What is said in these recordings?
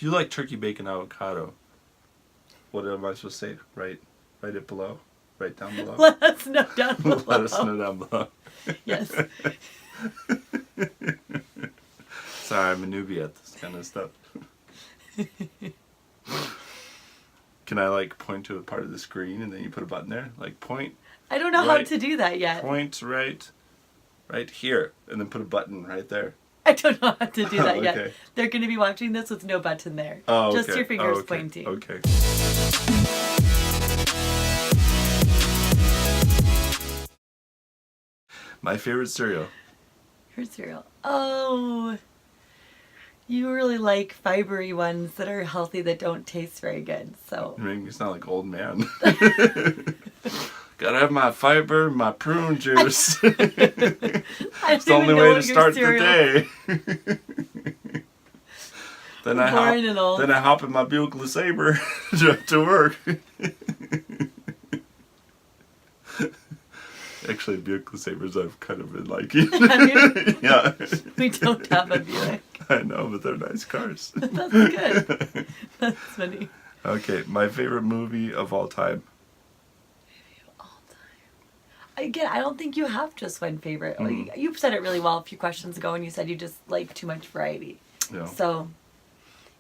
If you like turkey bacon avocado, what am I supposed to say? Write it below. Right down below. Let us know down below. Let us know down below. Yes. Sorry, I'm a newbie at this kind of stuff. Can I like point to a part of the screen and then you put a button there? Like point. I don't know how to do that yet. Point right here, and then put a button right there. I don't know how to do that Okay. yet. They're going to be watching this with no button there. Oh, Just okay. your fingers okay. pointing. Okay. My favorite cereal. Your cereal. Oh, you really like fibery ones that are healthy that don't taste very good. So You make me sound like old man. Gotta have my fiber, my prune juice. It's the only way to start the day. Then I hop in my Buick Sabre to work. Actually, Buick Sabres I've kind of been liking. Yeah. We don't have a Buick. I know, but they're nice cars. That's good. That's funny. Okay, my favorite movie of all time. Again, I don't think you have just one favorite. Like, you said it really well a few questions ago, and you said you just like too much variety. Yeah. So,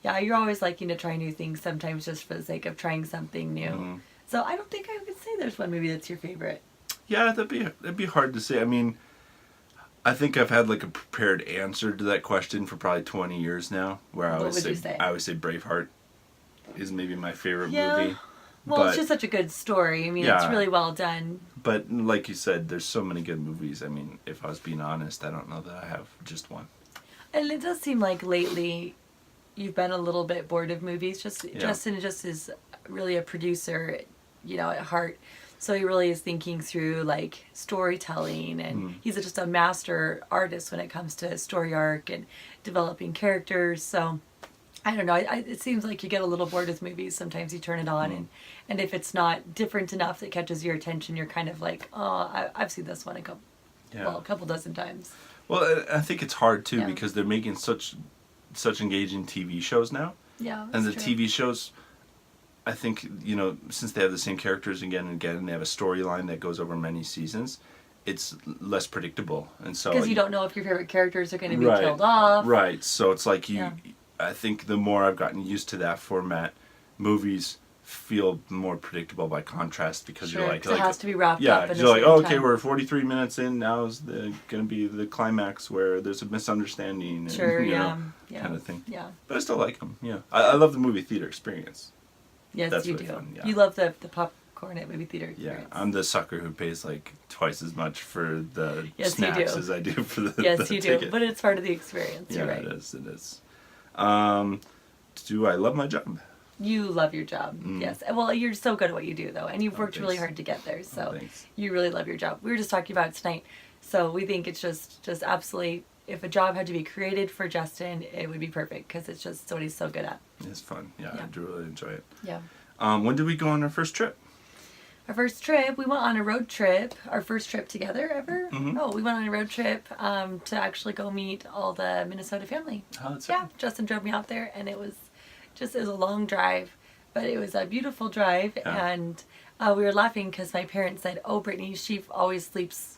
yeah, you're always liking to try new things, sometimes just for the sake of trying something new. So I don't think I would say there's one movie that's your favorite. Yeah, that'd be hard to say. I mean, I think I've had like a prepared answer to that question for probably 20 years now, where I always say Braveheart is maybe my favorite movie. Well, it's just such a good story. I mean, it's really well done. But like you said, there's so many good movies. I mean, if I was being honest, I don't know that I have just one. And it does seem like lately you've been a little bit bored of movies. Justin just is really a producer, at heart. So he really is thinking through like storytelling, and he's just a master artist when it comes to story arc and developing characters. So I don't know. It seems like you get a little bored with movies. Sometimes you turn it on, and if it's not different enough that catches your attention, you're kind of like, oh, I've seen this one a couple dozen times. Well, I think it's hard too because they're making such engaging TV shows now. Yeah, and the TV shows, I think, since they have the same characters again and again, and they have a storyline that goes over many seasons, it's less predictable, and so because you don't know if your favorite characters are going to be killed off. Right. So it's like I think the more I've gotten used to that format, movies feel more predictable by contrast because you're like, it has to be wrapped up. Yeah, you're like, okay, we're 43 minutes in. Now is going to be the climax where there's a misunderstanding. And, kind of thing. Yeah. But I still like them. Yeah, I love the movie theater experience. Yes, That's you really do. fun, yeah. You love the popcorn at movie theater experience. Yeah, I'm the sucker who pays like twice as much for the Yes, snacks you do. as I do for the Yes, the you ticket. do. But it's part of the experience. Yeah, You're right. it is. Do I love my job? You love your job. Yes. Well, you're so good at what you do, though, and you've worked really hard to get there. So you really love your job. We were just talking about it tonight. So we think it's just absolutely. If a job had to be created for Justin, it would be perfect because it's just what he's so good at. It's fun. Yeah, I do really enjoy it. Yeah. When did we go on our first trip? Our first trip, we went on a road trip. Our first trip together ever? Oh, we went on a road trip to actually go meet all the Minnesota family. Oh, that's Justin drove me out there, and it was a long drive, but it was a beautiful drive. And we were laughing because my parents said, "Oh, Brittney, she always sleeps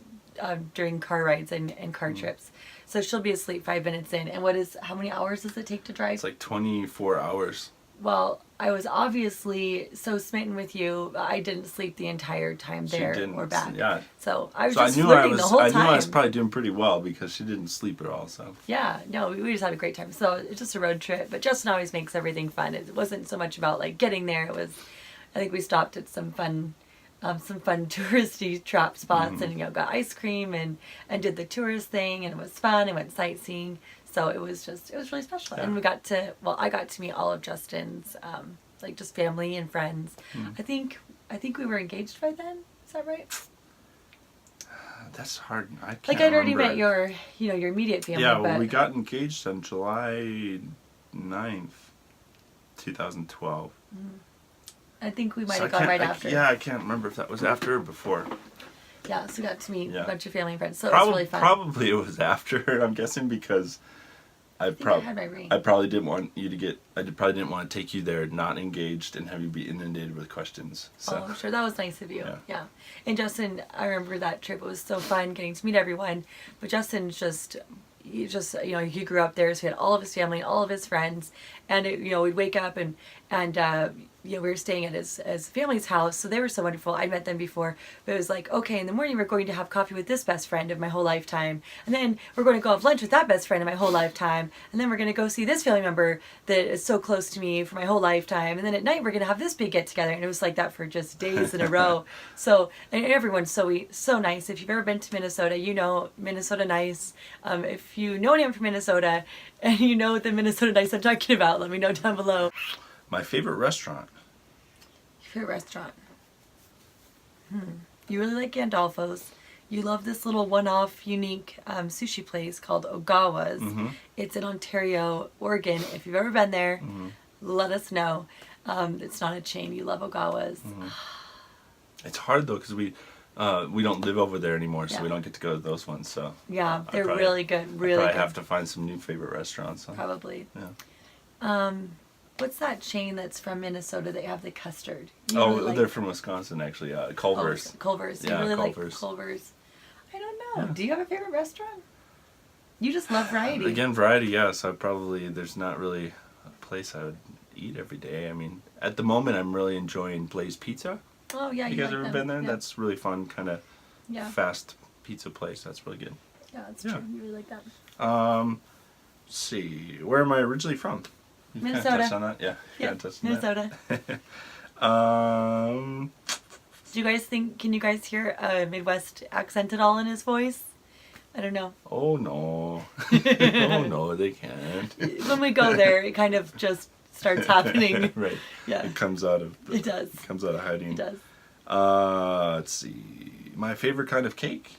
during car rides and car trips, so she'll be asleep 5 minutes in." And how many hours does it take to drive? It's like 24 hours. Well, I was obviously so smitten with you. I didn't sleep the entire time there or back. Yeah. So I was just flirting the whole time. I knew I was probably doing pretty well because she didn't sleep at all. So. Yeah. No, we just had a great time. So it's just a road trip, but Justin always makes everything fun. It wasn't so much about like getting there. It was, I think we stopped at some fun touristy trap spots and got ice cream and did the tourist thing, and it was fun. And went sightseeing. So it was really special. And I got to meet all of Justin's, just family and friends. I think we were engaged by then. Is that right? That's hard. I can't I'd already met your immediate family. Yeah, well, we got engaged on July 9th, 2012. I think we might have gone right after. Yeah, I can't remember if that was after or before. Yeah, so we got to meet a bunch of family and friends. So it was really fun. Probably it was after, I'm guessing, because I probably didn't want you to get. I probably didn't want to take you there not engaged and have you be inundated with questions. So. Oh, sure, that was nice of you. Yeah. And Justin, I remember that trip. It was so fun getting to meet everyone. But Justin's he grew up there, so he had all of his family, all of his friends, and we'd wake up and we were staying at his family's house, so they were so wonderful. I met them before, but it was like, okay, in the morning we're going to have coffee with this best friend of my whole lifetime, and then we're going to go have lunch with that best friend of my whole lifetime, and then we're going to go see this family member that is so close to me for my whole lifetime, and then at night we're going to have this big get together, and it was like that for just days in a row. So, and everyone's so nice. If you've ever been to Minnesota, you know Minnesota nice. If you know anyone from Minnesota and you know the Minnesota nice I'm talking about, let me know down below. My favorite restaurant. Your favorite restaurant? You really like Gandolfo's. You love this little one-off, unique sushi place called Ogawa's. Mm-hmm. It's in Ontario, Oregon. If you've ever been there, let us know. It's not a chain. You love Ogawa's. Mm-hmm. It's hard though because we don't live over there anymore, so we don't get to go to those ones. So yeah, they're really good. Really, I probably have to find some new favorite restaurants. So. Probably. Yeah. What's that chain that's from Minnesota that have the custard? They're from Wisconsin, actually. Culver's. Oh, Culver's. Yeah, you really Culver's. like Culver's? I don't know. Yeah. Do you have a favorite restaurant? You just love variety. Again, variety, yes. There's not really a place I would eat every day. I mean, at the moment, I'm really enjoying Blaze Pizza. Oh, yeah. You guys ever been there? Yeah. That's really fun, kind of fast pizza place. That's really good. Yeah, that's true. You really like that. Let's see. Where am I originally from? You Minnesota. Kind of touched on that? Yeah. Minnesota. Do you guys can you guys hear a Midwest accent at all in his voice? I don't know. Oh, no. Oh, no, they can't. When we go there, it kind of just starts happening. Right. Yeah. It comes out of... It does. It comes out of hiding. It does. Let's see. My favorite kind of cake?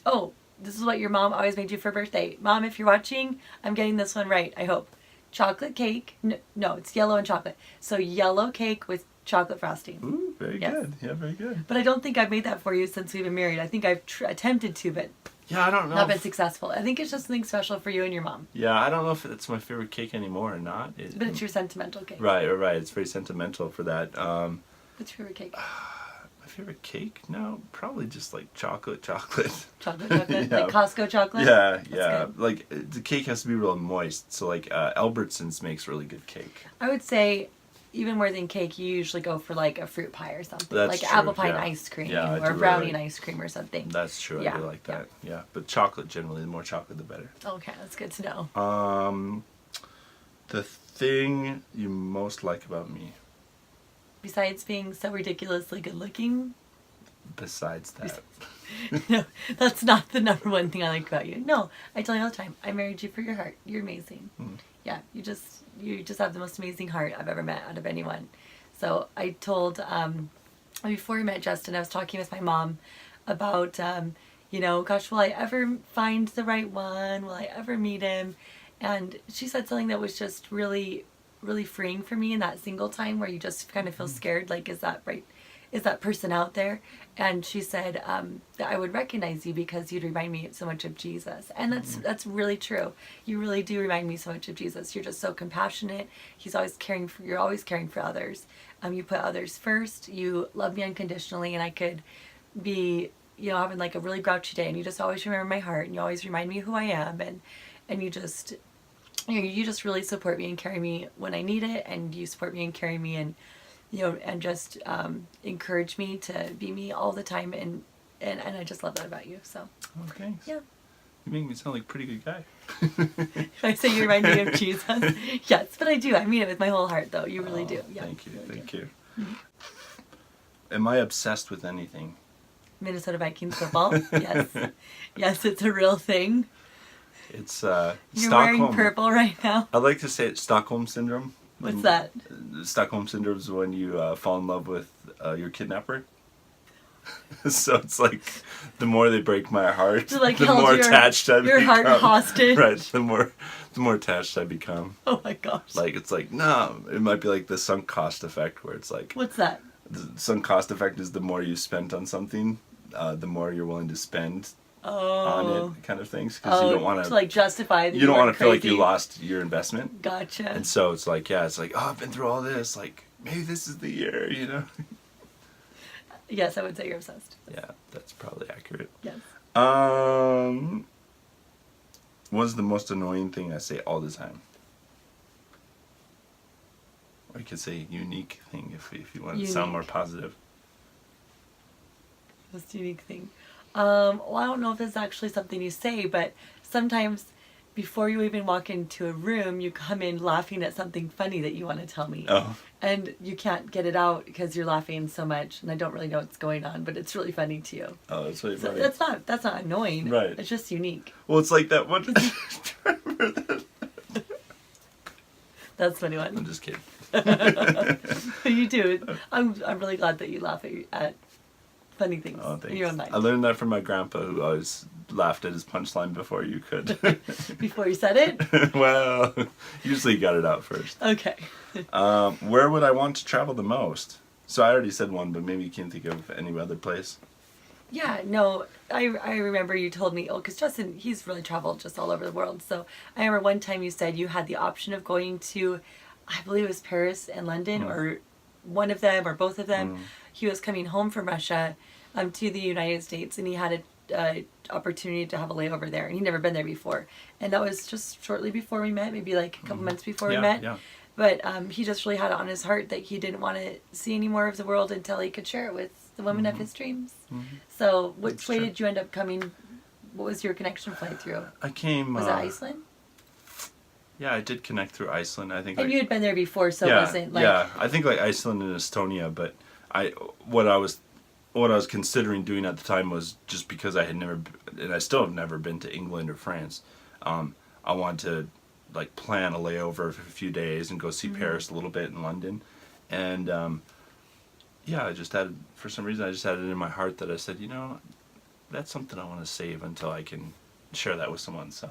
Oh, this is what your mom always made you for birthday. Mom, if you're watching, I'm getting this one right, I hope. Chocolate cake. No, it's yellow and chocolate. So yellow cake with chocolate frosting. Ooh, very good. Yeah, very good. But I don't think I've made that for you since we've been married. I think I've attempted to, but yeah, I don't know. Not been successful. I think it's just something special for you and your mom. Yeah, I don't know if it's my favorite cake anymore or not. But it's your sentimental cake. Right. It's very sentimental for that. What's your favorite cake? My favorite cake? No, probably just like chocolate. Chocolate? Yeah. Like Costco chocolate? Yeah. Good. Like the cake has to be real moist. So like Albertsons makes really good cake. I would say even more than cake, you usually go for like a fruit pie or something. That's like true. Apple pie and ice cream or brownie and ice cream or something. That's true. I do like that. Yeah. But chocolate generally, the more chocolate the better. Okay, that's good to know. The thing you most like about me? Besides being so ridiculously good looking? Besides that. No, that's not the number one thing I like about you. No, I tell you all the time, I married you for your heart. You're amazing. Yeah, you just have the most amazing heart I've ever met out of anyone. So I told, before we met Justin, I was talking with my mom about, gosh, will I ever find the right one? Will I ever meet him? And she said something that was just really, really freeing for me in that single time where you just kind of feel scared, like, is that right? Is that person out there? And she said that I would recognize you because you'd remind me so much of Jesus. And that's really true. You really do remind me so much of Jesus. You're just so compassionate. You're always caring for others. You put others first. You love me unconditionally, and I could be, having like a really grouchy day, and you just always remember my heart, and you always remind me who I am, and you just really support me and carry me when I need it, and you support me and carry me and just encourage me to be me all the time, and I just love that about you. So. Oh, thanks. Yeah. You make me sound like a pretty good guy. If I say you remind me of Jesus, yes, but I do. I mean it with my whole heart, though. You really do. Yeah. Thank you. Thank you. Mm-hmm. Am I obsessed with anything? Minnesota Vikings football. Yes. Yes, it's a real thing. It's You're Stockholm. wearing purple right now. I like to say it's Stockholm syndrome. What's that? Stockholm syndrome is when you fall in love with your kidnapper. So it's like the more they break my heart, the more attached I become. Your heart hostage. Right. The more attached I become. Oh my gosh. Like it's like no, it might be like the sunk cost effect where it's like. What's that? The sunk cost effect is the more you spent on something, the more you're willing to spend on it, kind of things, because you don't want to like justify that you don't want to feel like you lost your investment. Gotcha. And so it's like, yeah, it's like, oh, I've been through all this, like maybe this is the year, you know. Yes, I would say you're obsessed. Yeah, that's probably accurate. Yes. What's the most annoying thing I say all the time? Or you could say unique thing if you want to sound more positive. Most unique thing. Well, I don't know if this is actually something you say, but sometimes before you even walk into a room, you come in laughing at something funny that you want to tell me. Oh. And you can't get it out because you're laughing so much, and I don't really know what's going on, but it's really funny to you. Oh, that's really funny. That's not annoying. Right. It's just unique. Well, it's like that one. That's a funny one. I'm just kidding. You do. I'm really glad that you laugh at funny things in your own mind. I learned that from my grandpa, who always laughed at his punchline before you could. Before you said it? Well, usually you got it out first. Okay. Where would I want to travel the most? So I already said one, but maybe you can't think of any other place. Yeah, no, I remember you told me, because Justin, he's really traveled just all over the world. So I remember one time you said you had the option of going to, I believe it was Paris and London, or one of them, or both of them. He was coming home from Russia to the United States, and he had a opportunity to have a layover there, and he'd never been there before. And that was just shortly before we met, maybe like a couple months before we met. Yeah. But he just really had it on his heart that he didn't want to see any more of the world until he could share it with the woman of his dreams. So which way did you end up coming? What was your connection flight through? I came... Was it Iceland? Yeah, I did connect through Iceland. I think. And you had been there before, so it wasn't like... Yeah, I think like Iceland and Estonia, but what I was considering doing at the time was just because I had never, and I still have never been to England or France. I wanted to like plan a layover for a few days and go see Paris a little bit in London, and yeah, I just had, for some reason, I just had it in my heart that I said, you know, that's something I want to save until I can share that with someone. So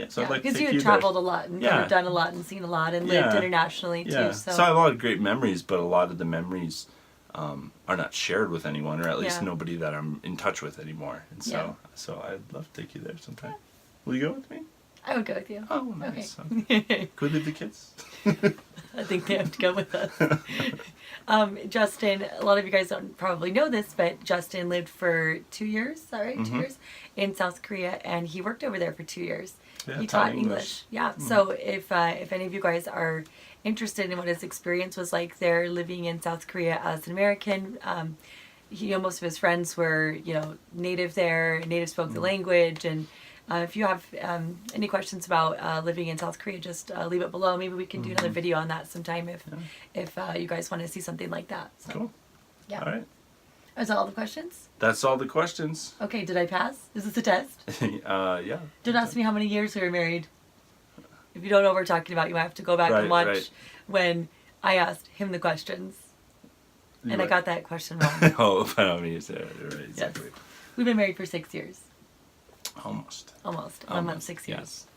so I'd like to because you had traveled a lot and kind of done a lot and seen a lot and lived internationally too. So I have a lot of great memories, but a lot of the memories are not shared with anyone, or at least nobody that I'm in touch with anymore. And so I'd love to take you there sometime. Yeah. Will you go with me? I would go with you. Oh, nice. Okay. Could we leave the kids? I think they have to go with us. Justin, a lot of you guys don't probably know this, but Justin lived for 2 years, is that right? 2 years in South Korea, and he worked over there for 2 years. Yeah, he taught English. Yeah. So if any of you guys are interested in what his experience was like there, living in South Korea as an American, most of his friends were native there, native spoke the language, and if you have any questions about living in South Korea, just leave it below. Maybe we can do another video on that sometime if you guys want to see something like that. So, cool. Yeah. All right. Is that all the questions? That's all the questions. Okay, did I pass? Is this a test? Yeah. Don't ask me how many years we were married. If you don't know what we're talking about, you might have to go back and watch when I asked him the questions. And I got that question wrong. Oh, by all means, right, exactly. Yes. We've been married for 6 years. Almost. A month, 6 years. Yes.